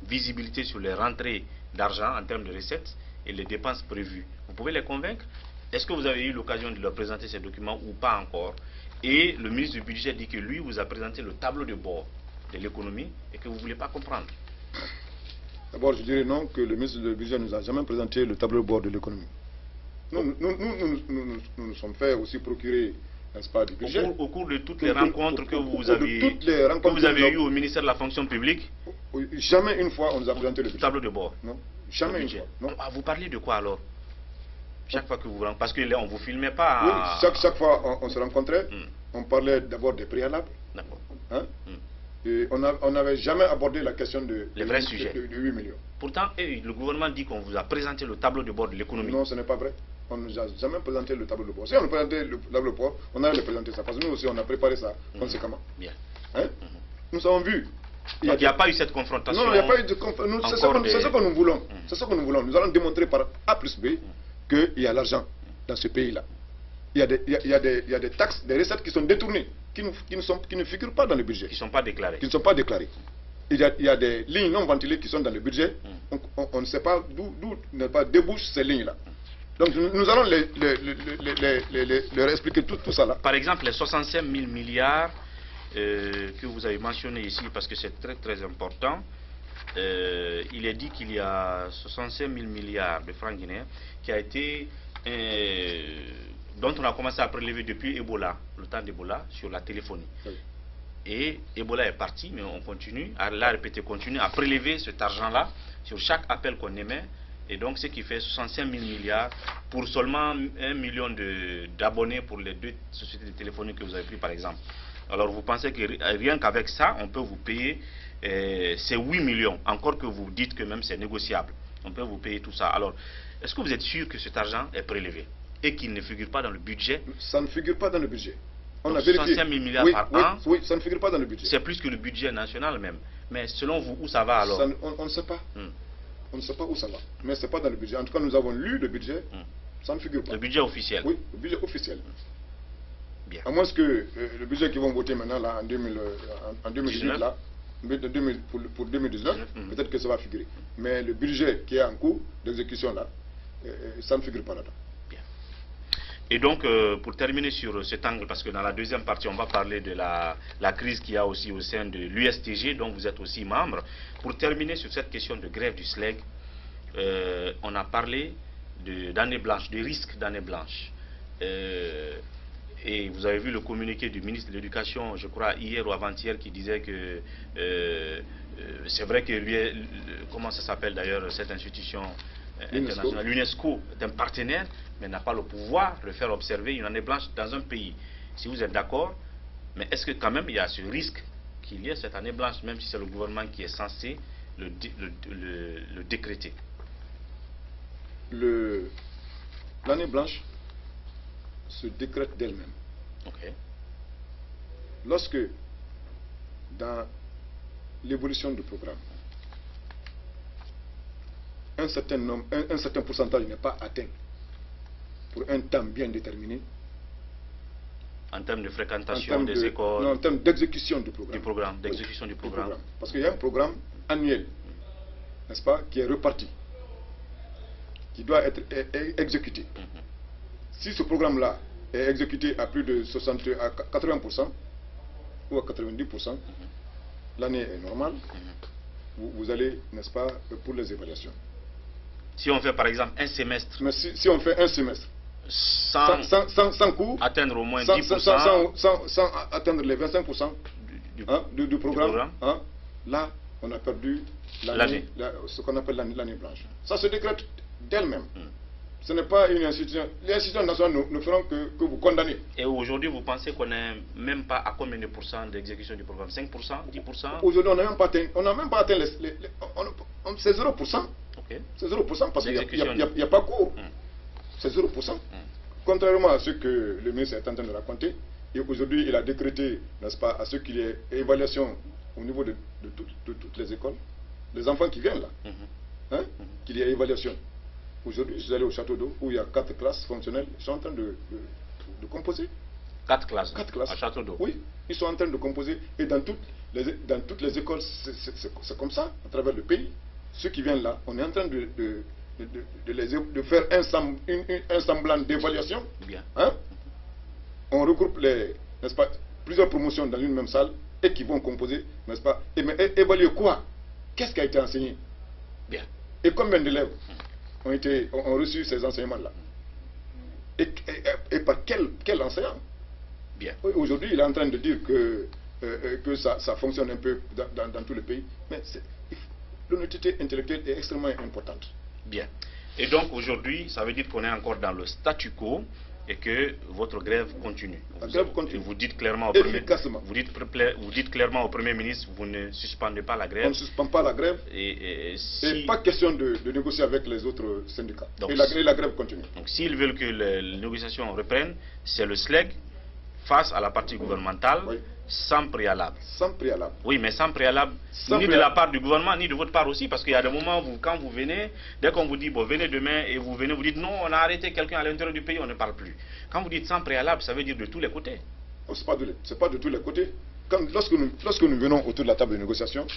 visibilités sur les rentrées d'argent en termes de recettes et les dépenses prévues. Vous pouvez les convaincre? Est-ce que vous avez eu l'occasion de leur présenter ces documents ou pas encore? Et le ministre du budget dit que lui vous a présenté le tableau de bord de l'économie et que vous ne voulez pas comprendre. D'abord, je dirais non, que le ministre du budget ne nous a jamais présenté le tableau de bord de l'économie. Nous nous sommes fait aussi procurer, n'est-ce pas, du budget. Au cours de toutes les rencontres que vous avez eues au ministère de la fonction publique, jamais une fois on nous a présenté le budget. Tableau de bord. Non, jamais une fois. Non. Vous parliez de quoi alors? Chaque fois que vous rencontrez, parce que là on ne vous filmait pas. Oui, chaque fois on se rencontrait, on parlait d'abord des préalables. D'accord. Hein? Et on n'avait jamais abordé la question de 8 millions. Pourtant, le gouvernement dit qu'on vous a présenté le tableau de bord de l'économie. Non, ce n'est pas vrai. On ne nous a jamais présenté le tableau de bord. Si on nous présentait le tableau de bord, on allait le présenter ça. Parce que nous aussi, on a préparé ça conséquemment. Bien. Hein? Nous avons vu. Donc il n'y a pas eu cette confrontation. Non, il n'y a pas eu de confrontation. C'est ce que nous voulons. C'est ce que nous voulons. Nous allons démontrer par A plus B qu'il y a l'argent dans ce pays-là. Il y a des taxes, des recettes qui sont détournées, qui ne figurent pas dans le budget. Qui ne sont pas déclarées. Qui ne sont pas déclarées. Il y a des lignes non ventilées qui sont dans le budget. On ne sait pas d'où débouchent ces lignes-là. Donc nous allons leur expliquer tout ça là. Par exemple, les 65 000 milliards que vous avez mentionnés ici, parce que c'est très très important, il est dit qu'il y a 65 000 milliards de francs guinéens qui a été, dont on a commencé à prélever depuis Ebola, le temps d'Ebola, sur la téléphonie. Oui. Et Ebola est parti, mais on continue, l'ARPT continue à prélever cet argent-là sur chaque appel qu'on émet. Et donc, ce qui fait 65 000 milliards pour seulement 1 million d'abonnés pour les 2 sociétés de téléphonie que vous avez pris, par exemple. Alors, vous pensez que rien qu'avec ça, on peut vous payer ces 8 millions, encore que vous dites que même c'est négociable. On peut vous payer tout ça. Alors, est-ce que vous êtes sûr que cet argent est prélevé et qu'il ne figure pas dans le budget? Ça ne figure pas dans le budget. On a vérifié. 65 000 milliards par an. Oui, ça ne figure pas dans le budget. C'est plus que le budget national même. Mais selon vous, où ça va alors? On ne sait pas. On ne sait pas où ça va. Mais ce n'est pas dans le budget. En tout cas, nous avons lu le budget. Ça ne figure pas. Le budget officiel? Oui, le budget officiel. Bien. À moins que le budget qu'ils vont voter maintenant là, en 2018, là, pour 2019, peut-être que ça va figurer. Mais le budget qui est en cours d'exécution là, ça ne figure pas là-dedans. Bien. Et donc, pour terminer sur cet angle, parce que dans la deuxième partie, on va parler de la crise qu'il y a aussi au sein de l'USTG, dont vous êtes aussi membre. Pour terminer sur cette question de grève du SLEG, on a parlé d'année blanche, de risque d'année blanche. et vous avez vu le communiqué du ministre de l'Éducation, je crois, hier ou avant-hier, qui disait que c'est vrai que comment ça s'appelle d'ailleurs cette institution internationale, l'UNESCO est un partenaire, mais n'a pas le pouvoir de faire observer une année blanche dans un pays. Si vous êtes d'accord, mais est-ce que quand même il y a ce risque qu'il y ait cette année blanche, même si c'est le gouvernement qui est censé le décréter? L'année blanche se décrète d'elle-même. Okay. Lorsque, dans l'évolution du programme, un certain pourcentage n'est pas atteint pour un temps bien déterminé. En termes de fréquentation des écoles? Non, en termes d'exécution du programme. D'exécution du programme. Parce qu'il y a un programme annuel, n'est-ce pas, qui est reparti, qui doit être exécuté. Si ce programme-là est exécuté à plus de 80% ou à 90%, l'année est normale, vous allez, n'est-ce pas, pour les évaluations. Si on fait par exemple un semestre. Mais si on fait un semestre, sans cours, atteindre au moins 10%, sans atteindre les 25% du programme, là, on a perdu ce qu'on appelle l'année blanche. Ça se décrète d'elle-même. Ce n'est pas une institution. Les institutions nationales ne feront que vous condamner. Et aujourd'hui, vous pensez qu'on n'est même pas à combien de pourcents d'exécution du programme? 5%, 10%? Aujourd'hui, on n'a même pas atteint, c'est 0%. Okay. C'est 0% parce qu'il n'y a pas cours. C'est 0%. Contrairement à ce que le ministre est en train de raconter, et aujourd'hui, il a décrété, n'est-ce pas, à ce qu'il y ait évaluation au niveau de toutes les écoles, les enfants qui viennent là, qu'il y ait évaluation. Aujourd'hui, je suis allé au château d'eau où il y a 4 classes fonctionnelles. Ils sont en train de composer. 4 classes. 4 classes. À château d'eau. Oui, ils sont en train de composer. Et dans toutes les écoles, c'est comme ça, à travers le pays. Ceux qui viennent là, on est en train de faire un semblant d'évaluation. On regroupe n'est-ce pas, plusieurs promotions dans une même salle et qui vont composer, n'est-ce pas, et évaluer quoi? Qu'est-ce qui a été enseigné? Bien. Et combien d'élèves ont reçu ces enseignements-là? Et par quel enseignant? Bien. Aujourd'hui, il est en train de dire que ça fonctionne un peu dans tout le pays. Mais l'honnêteté intellectuelle est extrêmement importante. Bien. Et donc aujourd'hui, ça veut dire qu'on est encore dans le statu quo et que votre grève continue. La grève continue. Et vous dites clairement vous dites clairement au Premier ministre, vous ne suspendez pas la grève. On ne suspend pas la grève. Et pas question de négocier avec les autres syndicats. Donc, et la grève continue. Donc s'ils veulent que les négociations reprennent, c'est le SLEG face à la partie gouvernementale, sans préalable. Sans préalable. Oui, mais sans préalable, ni de la part du gouvernement, ni de votre part aussi, parce qu'il y a des moments où, quand vous venez, dès qu'on vous dit, bon, venez demain, et vous venez, vous dites, non, on a arrêté quelqu'un à l'intérieur du pays, on ne parle plus. Quand vous dites sans préalable, ça veut dire de tous les côtés. Ce n'est pas de tous les côtés. Lorsque nous venons autour de la table de négociation,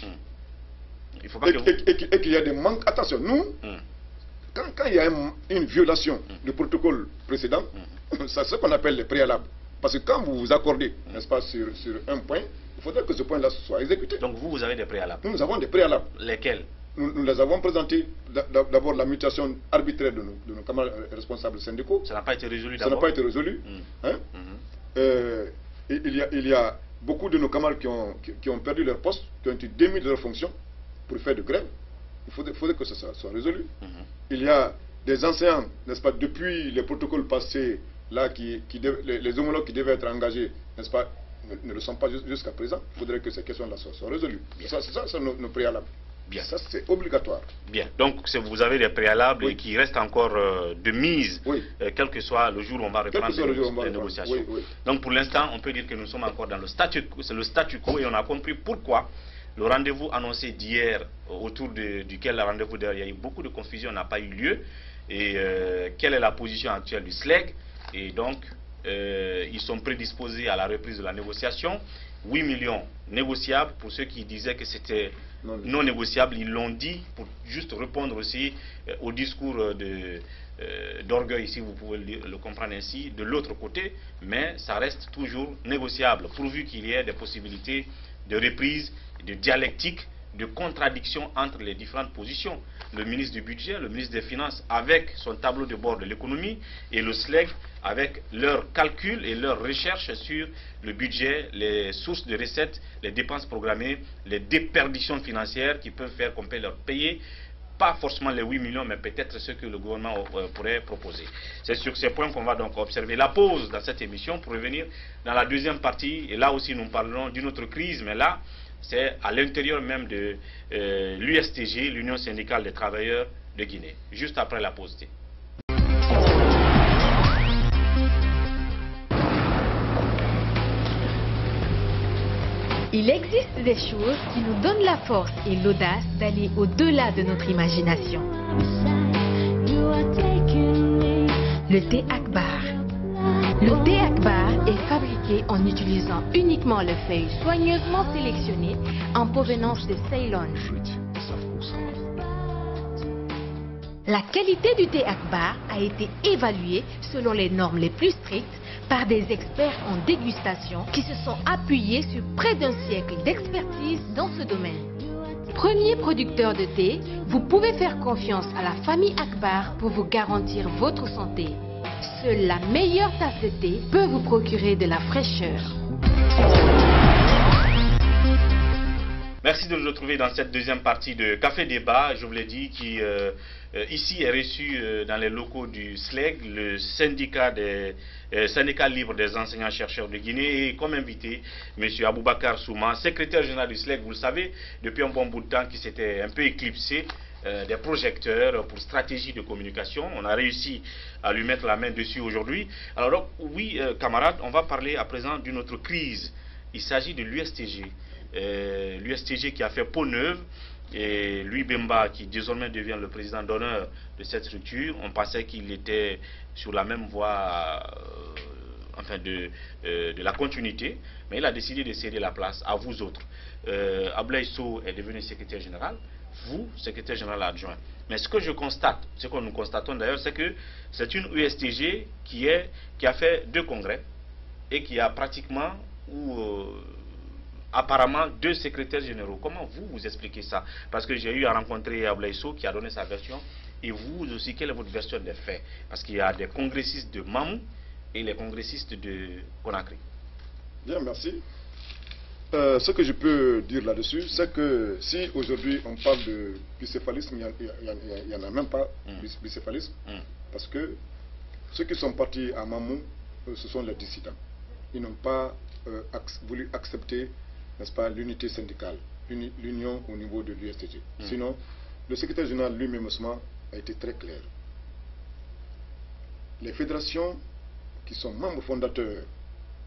il faut pas et qu'il y a des manques, attention, nous, quand il y a une violation du protocole précédent, c'est ce qu'on appelle les préalables. Parce que quand vous vous accordez, n'est-ce pas, sur un point, il faudrait que ce point-là soit exécuté. Donc vous avez des préalables? Nous avons des préalables. Lesquels? Nous les avons présentés. D'abord la mutation arbitraire de nos camarades responsables syndicaux. Ça n'a pas été résolu d'abord? Ça n'a pas été résolu. Il y a beaucoup de nos camarades qui ont perdu leur poste, qui ont été démis de leur fonction pour faire de grève. Il faudrait que ça soit résolu. Il y a des enseignants, n'est-ce pas, depuis les protocoles passés, là, les homologues qui devaient être engagés, n'est-ce pas, ne le sont pas jusqu'à présent. Il faudrait que ces questions-là soient résolues. Ça, c'est nos préalables. Bien. Ça, c'est obligatoire. Bien. Donc, vous avez des préalables et qui restent encore de mise, quel que soit le jour où on va reprendre les négociations. Donc, pour l'instant, on peut dire que nous sommes encore dans le statu quo et on a compris pourquoi le rendez-vous annoncé d'hier, autour duquel le rendez-vous d'hier, il y a eu beaucoup de confusion, n'a pas eu lieu. Et quelle est la position actuelle du SLEG? Et donc, ils sont prédisposés à la reprise de la négociation. 8 millions négociables, pour ceux qui disaient que c'était non négociable, ils l'ont dit pour juste répondre aussi au discours d'orgueil, si vous pouvez le comprendre ainsi, de l'autre côté, mais ça reste toujours négociable, pourvu qu'il y ait des possibilités de reprise, de dialectique, de contradiction entre les différentes positions. Le ministre du Budget, le ministre des Finances avec son tableau de bord de l'économie et le SLEG avec leurs calculs et leurs recherches sur le budget, les sources de recettes, les dépenses programmées, les déperditions financières qui peuvent faire qu'on peut leur payer. Pas forcément les 8 millions, mais peut-être ce que le gouvernement pourrait proposer. C'est sur ces points qu'on va donc observer la pause dans cette émission pour revenir dans la deuxième partie. Et là aussi, nous parlerons d'une autre crise, mais là, c'est à l'intérieur même de l'USTG, l'Union syndicale des travailleurs de Guinée, juste après la pause. Il existe des choses qui nous donnent la force et l'audace d'aller au-delà de notre imagination. Le thé Akbar. Le thé Akbar est fabriqué en utilisant uniquement les feuilles soigneusement sélectionnées en provenance de Ceylon. La qualité du thé Akbar a été évaluée selon les normes les plus strictes par des experts en dégustation qui se sont appuyés sur près d'un siècle d'expertise dans ce domaine. Premier producteur de thé, vous pouvez faire confiance à la famille Akbar pour vous garantir votre santé. Seule la meilleure tasse de thé peut vous procurer de la fraîcheur. Merci de nous retrouver dans cette deuxième partie de Café Débat. Je vous l'ai dit, qui ici est reçu dans les locaux du SLEG, le syndicat libre des enseignants-chercheurs de Guinée, et comme invité, M. Aboubacar Souma, secrétaire général du SLEG, vous le savez, depuis un bon bout de temps qui s'était un peu éclipsé des projecteurs pour stratégie de communication. On a réussi à lui mettre la main dessus aujourd'hui. Alors donc, oui, camarades, on va parler à présent d'une autre crise. Il s'agit de l'USTG. L'USTG qui a fait peau neuve, et Louis Bemba qui désormais devient le président d'honneur de cette structure. On pensait qu'il était sur la même voie de la continuité, mais il a décidé de céder la place à vous autres. Ablaye Sow est devenu secrétaire général, vous, secrétaire général adjoint. Mais ce que je constate, ce que nous constatons d'ailleurs, c'est que c'est une USTG qui a fait 2 congrès et qui a pratiquement apparemment 2 secrétaires généraux. Comment vous expliquez ça? Parce que j'ai eu à rencontrer Ablaye Sow qui a donné sa version. Et vous aussi, quelle est votre version des faits? Parce qu'il y a des congressistes de Mamou et les congressistes de Conakry. Bien, merci. Ce que je peux dire là-dessus, c'est que si aujourd'hui on parle de bicéphalisme, il n'y en a même pas bicéphalisme. Parce que ceux qui sont partis à Mamou, ce sont les dissidents. Ils n'ont pas voulu accepter, n'est-ce pas, l'unité syndicale, l'union au niveau de l'USTG. Sinon, le secrétaire général lui-même a été très clair. Les fédérations qui sont membres fondateurs,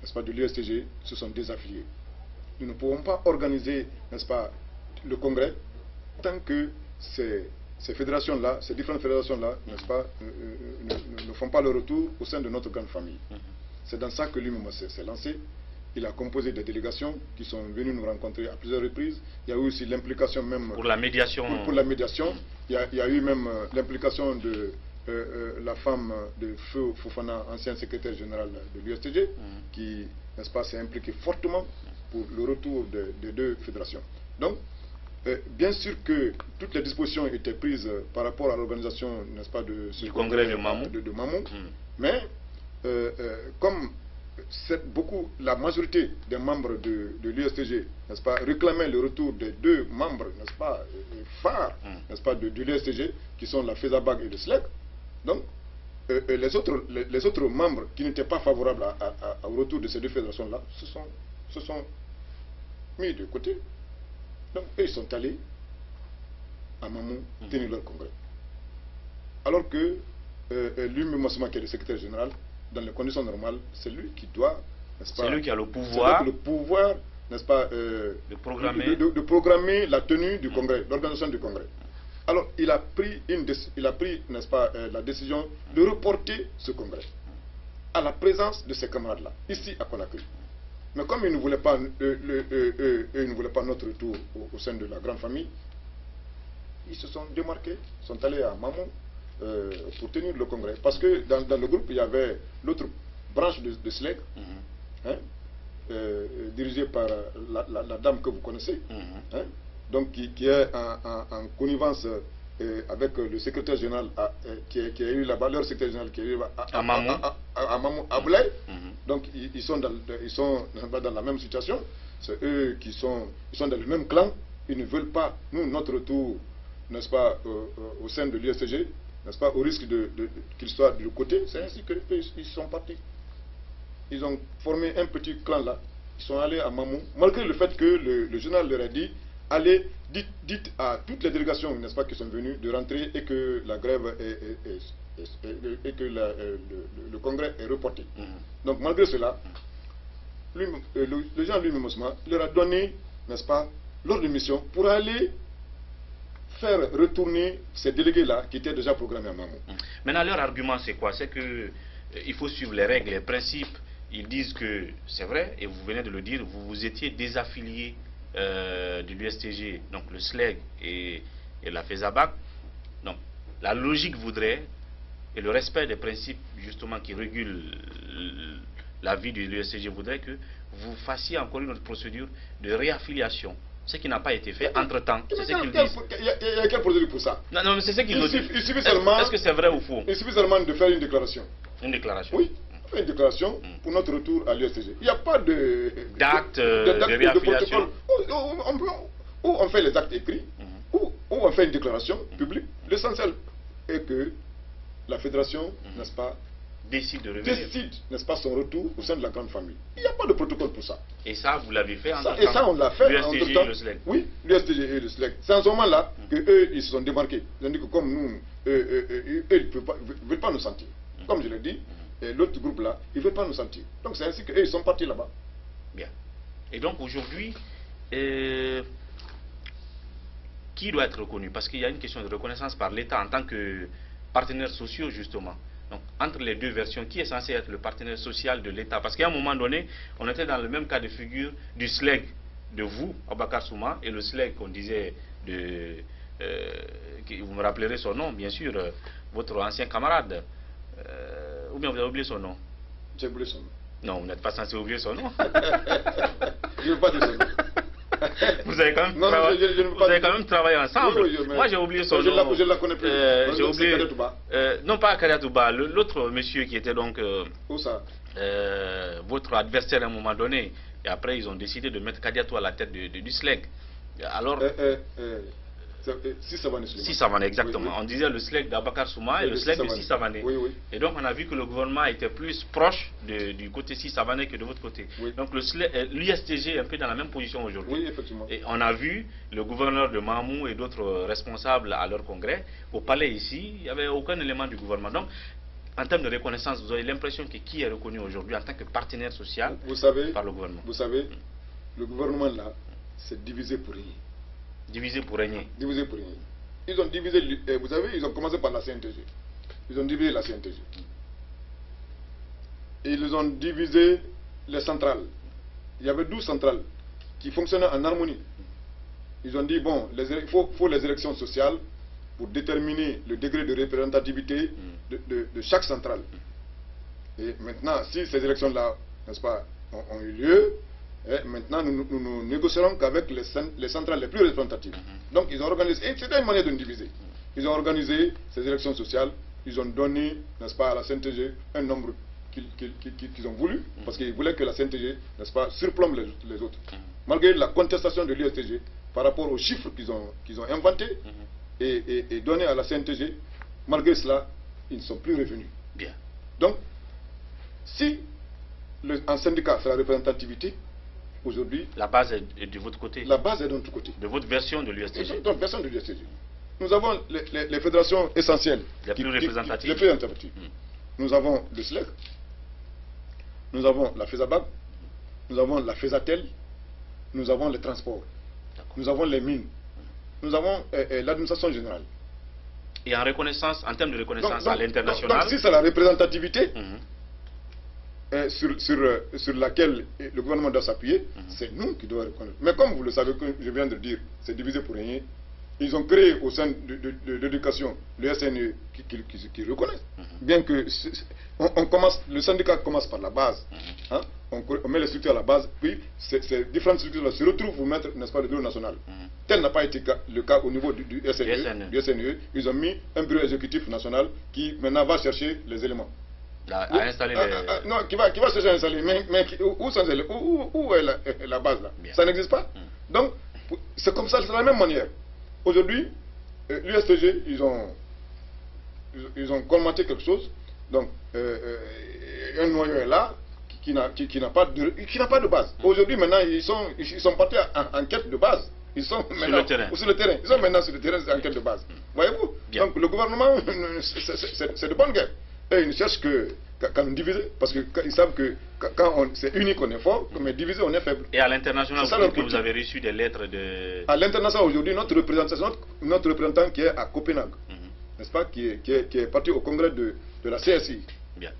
n'est-ce pas, de l'USTG se sont désaffiliées. Nous ne pouvons pas organiser, n'est-ce pas, le congrès tant que ces fédérations-là, ces différentes fédérations-là, n'est-ce pas, ne font pas le retour au sein de notre grande famille. C'est dans ça que lui-même s'est lancé. Il a composé des délégations qui sont venues nous rencontrer à plusieurs reprises. Il y a eu aussi l'implication même... Pour la médiation. Pour la médiation. Il y a eu même l'implication de la femme de Feu Fofana, ancien secrétaire général de l'USTG, qui, n'est-ce pas, s'est impliquée fortement pour le retour des 2 fédérations. Donc, bien sûr que toutes les dispositions étaient prises par rapport à l'organisation, n'est-ce pas, de ce congrès de Mamou. Mais, comme la majorité des membres de l'USTG, n'est-ce pas, réclamaient le retour des 2 membres, n'est-ce pas, phares, n'est-ce pas, de l'USTG, qui sont la FESABAG et le SLEG. Donc, les autres membres qui n'étaient pas favorables au retour de ces 2 fédérations-là se sont mis de côté. Donc, eux, ils sont allés à Mamou tenir leur congrès. Alors que lui-même, qui est le secrétaire général, dans les conditions normales, c'est lui qui doit, n'est-ce pas, c'est lui qui a le pouvoir, n'est-ce pas, de programmer la tenue du congrès, l'organisation du congrès. Alors, il a pris, n'est-ce pas, la décision de reporter ce congrès à la présence de ses camarades-là, ici à Conakry. Mais comme ils ne voulaient pas, ils ne voulaient pas notre retour au sein de la grande famille, ils se sont démarqués, sont allés à Mamou pour tenir le congrès. Parce que dans le groupe, il y avait l'autre branche de SLEG, dirigée par la dame que vous connaissez, donc qui est en connivence avec le secrétaire général qui a eu là-bas, leur secrétaire général qui est à Mamou, à Boulaye. Donc ils sont dans la même situation. C'est eux ils sont dans le même clan. Ils ne veulent pas, nous, notre retour, n'est-ce pas, au sein de l'USTG, n'est-ce pas, au risque qu'ils soient de côté. C'est ainsi qu'ils sont partis. Ils ont formé un petit clan là. Ils sont allés à Mamou, malgré le fait que le général leur a dit: allez, dites à toutes les délégations, n'est-ce pas, qui sont venues de rentrer et que la grève et que le congrès est reporté. Donc malgré cela, le général lui-même leur a donné, n'est-ce pas, l'ordre de mission pour aller faire retourner ces délégués-là qui étaient déjà programmés à Mamou. Maintenant, leur argument, c'est quoi? C'est que il faut suivre les règles, les principes. Ils disent que c'est vrai, et vous venez de le dire, vous étiez désaffilié de l'USTG, donc le SLEG et la FESABAC. Donc, la logique voudrait, et le respect des principes justement qui régulent la vie de l'USTG voudrait que vous fassiez encore une autre procédure de réaffiliation. Ce qui n'a pas été fait entre-temps. C'est ce qu'ils disent. Il y a quelle procédure pour ça? Non, mais c'est ce qu'ils nous disent. Il suffit seulement... Est-ce que c'est vrai ou faux? Il suffit seulement de faire une déclaration. Une déclaration? Oui. Une déclaration pour notre retour à l'USTG. Il n'y a pas d'acte de réaffiliation où on fait les actes écrits, où on fait une déclaration publique. L'essentiel est que la fédération, n'est-ce pas, décide de revenir. Décide, n'est-ce pas, son retour au sein de la grande famille. Il n'y a pas de protocole pour ça. Et ça, vous l'avez fait en Et ça, on l'a fait en l'USTG et le SLEG. Oui, l'USTG et le SLEG. C'est en ce moment-là qu'eux, ils se sont démarqués. Ils ont dit que comme nous, eux, ils ne veulent pas nous sentir. Comme je l'ai dit, et l'autre groupe-là, ils ne veulent pas nous sentir. Donc c'est ainsi qu'eux, ils sont partis là-bas. Bien. Et donc aujourd'hui, qui doit être reconnu? Parce qu'il y a une question de reconnaissance par l'État en tant que partenaire social, justement. Donc entre les deux versions, qui est censé être le partenaire social de l'État? Parce qu'à un moment donné, on était dans le même cas de figure du SLEG de vous, Abakar Souma, et le SLEG qu'on disait de... vous me rappellerez son nom, bien sûr, votre ancien camarade. Ou bien vous avez oublié son nom? J'ai oublié son nom. Non, vous n'êtes pas censé oublier son nom. Je ne veux pas dire son nom. Vous avez quand même, travaillé ensemble. Oui, moi j'ai oublié son nom. Je ne la connais plus. J'ai oublié. Non, pas Kariatouba, l'autre monsieur qui était donc où ça? votre adversaire à un moment donné. Et après ils ont décidé de mettre Kadiatou à la tête du SLEG. Alors. Sissavané, exactement. Oui. On disait le SLEG d'Abakar Souma et le SLEG de Sissavané. Oui, oui. Et donc on a vu que le gouvernement était plus proche du côté Sissavané que de votre côté. Oui. Donc l'USTG est un peu dans la même position aujourd'hui. Oui, effectivement. Et on a vu le gouverneur de Mamou et d'autres responsables à leur congrès. Au palais ici, il n'y avait aucun élément du gouvernement. Donc, en termes de reconnaissance, vous avez l'impression que qui est reconnu aujourd'hui en tant que partenaire social par le gouvernement? Vous savez, le gouvernement là, c'est divisé pour rien. Divisé pour régner. Divisé pour régner. Ils ont divisé, vous savez, ils ont commencé par la CNTG. Ils ont divisé la CNTG. Et ils ont divisé les centrales. Il y avait 12 centrales qui fonctionnaient en harmonie. Ils ont dit, bon, il faut les élections sociales pour déterminer le degré de représentativité de chaque centrale. Et maintenant, si ces élections-là, n'est-ce pas, ont eu lieu, et maintenant, nous négocierons qu'avec les centrales les plus représentatives. Donc, ils ont organisé, et c'était une manière de nous diviser. Ils ont organisé ces élections sociales, ils ont donné, n'est-ce pas, à la CNTG un nombre qu'ils ont voulu, parce qu'ils voulaient que la CNTG, n'est-ce pas, surplombe les autres. Malgré la contestation de l'USTG par rapport aux chiffres qu'ils ont inventés et donnés à la CNTG, malgré cela, ils ne sont plus revenus. Bien. Donc, si un syndicat fait la représentativité, aujourd'hui, la base est de votre côté. La base est de notre côté. De votre version de l'USTG. Donc, version de l'USTG. Nous avons les fédérations essentielles. Les plus représentatives. Les plus représentatives. Nous avons le SLEG, nous avons la FESABAC, nous avons la FESATEL, nous avons les transports, nous avons les mines, nous avons l'administration générale. Et en reconnaissance, en termes de reconnaissance à l'international. Donc, si c'est la représentativité, sur laquelle le gouvernement doit s'appuyer, c'est nous qui devons reconnaître. Mais comme vous le savez, que je viens de le dire, c'est divisé pour rien. Ils ont créé au sein de l'éducation le SNE qui reconnaît. Bien que le syndicat commence par la base. on met les structures à la base, puis ces différentes structures se retrouvent pour mettre, n'est-ce pas, le bureau national. Tel n'a pas été le cas au niveau du SNE. Ils ont mis un bureau exécutif national qui maintenant va chercher les éléments. À installer les... Non, qui va chercher à installer, mais où est la base là? Ça n'existe pas. Donc, c'est comme ça, c'est de la même manière. Aujourd'hui, l'USTG, ils ont commenté quelque chose. Donc, un noyau est là qui n'a pas de base. Aujourd'hui, maintenant, ils sont partis en quête de base. Ils sont maintenant sur le terrain. Ils sont maintenant sur le terrain en quête de base. Voyez-vous? Donc, le gouvernement, c'est de bonne guerre. Et ils ne cherchent qu'à nous diviser. Parce qu'ils savent que quand c'est unique, on est fort, mais divisé, on est faible. Et à l'international, vous avez reçu des lettres de... À l'international, aujourd'hui, notre représentant qui est à Copenhague, n'est-ce pas, qui est parti au congrès de la CSI. Bien.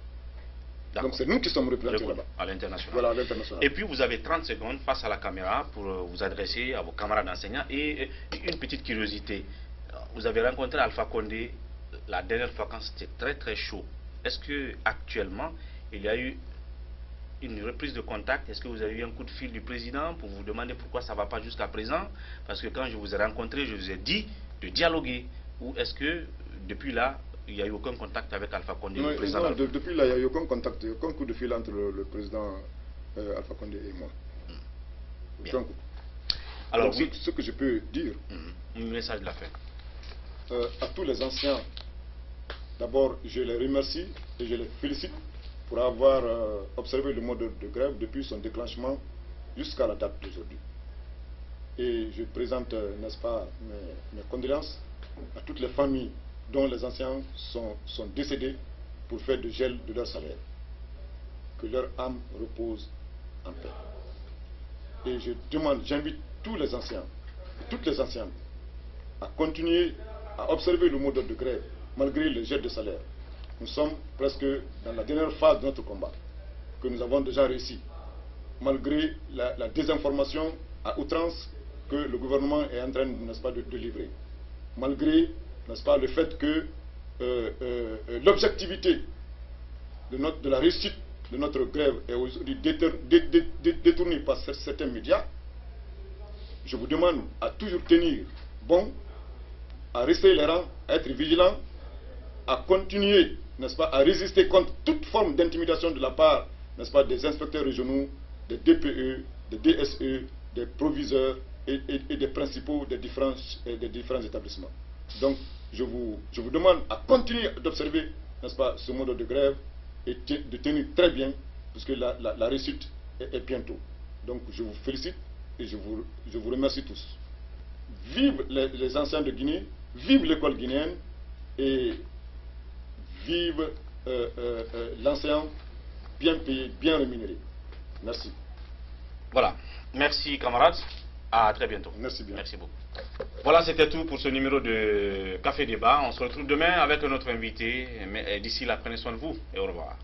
Donc c'est nous qui sommes représentés là-bas. À l'international. Voilà, à l'international. Et puis vous avez 30 secondes face à la caméra pour vous adresser à vos camarades enseignants. Et une petite curiosité. Vous avez rencontré Alpha Condé la dernière fois quand c'était très très chaud. Est-ce que actuellement il y a eu une reprise de contact? Est-ce que vous avez eu un coup de fil du président pour vous demander pourquoi ça ne va pas jusqu'à présent? Parce que quand je vous ai rencontré, je vous ai dit de dialoguer. Ou est-ce que depuis là, il n'y a eu aucun contact avec Alpha Condé? Non, depuis là, il n'y a eu aucun contact, aucun coup de fil entre le président Alpha Condé et moi. Bien. Alors, ce que je peux dire, un message de la fin. À tous les anciens, d'abord, je les remercie et je les félicite pour avoir observé le mode de grève depuis son déclenchement jusqu'à la date d'aujourd'hui. Et je présente, n'est-ce pas, mes condoléances à toutes les familles dont les anciens sont décédés pour faire de gel de leur salaire. Que leur âme repose en paix. Et j'invite tous les anciens, toutes les anciennes, à continuer à observer le mode de grève, malgré le gel de salaire. Nous sommes presque dans la dernière phase de notre combat, que nous avons déjà réussi, malgré la désinformation à outrance que le gouvernement est en train, n'est-ce pas, de livrer. Malgré, n'est-ce pas, le fait que l'objectivité de la réussite de notre grève est aujourd'hui détournée par certains médias. Je vous demande à toujours tenir bon, à rester les rangs, à être vigilant, à continuer, n'est-ce pas, à résister contre toute forme d'intimidation de la part, n'est-ce pas, des inspecteurs régionaux, des DPE, des DSE, des proviseurs et des principaux des différents établissements. Donc, je vous demande à continuer d'observer, n'est-ce pas, ce mode de grève et de tenir très bien, puisque la réussite est bientôt. Donc, je vous félicite et je vous remercie tous. Vive les anciens de Guinée, vive l'école guinéenne et vive l'enseignant bien payé, bien rémunéré. Merci. Voilà. Merci camarades. À très bientôt. Merci bien. Merci beaucoup. Voilà, c'était tout pour ce numéro de Café Débat. On se retrouve demain avec notre invité. Mais d'ici là, prenez soin de vous et au revoir.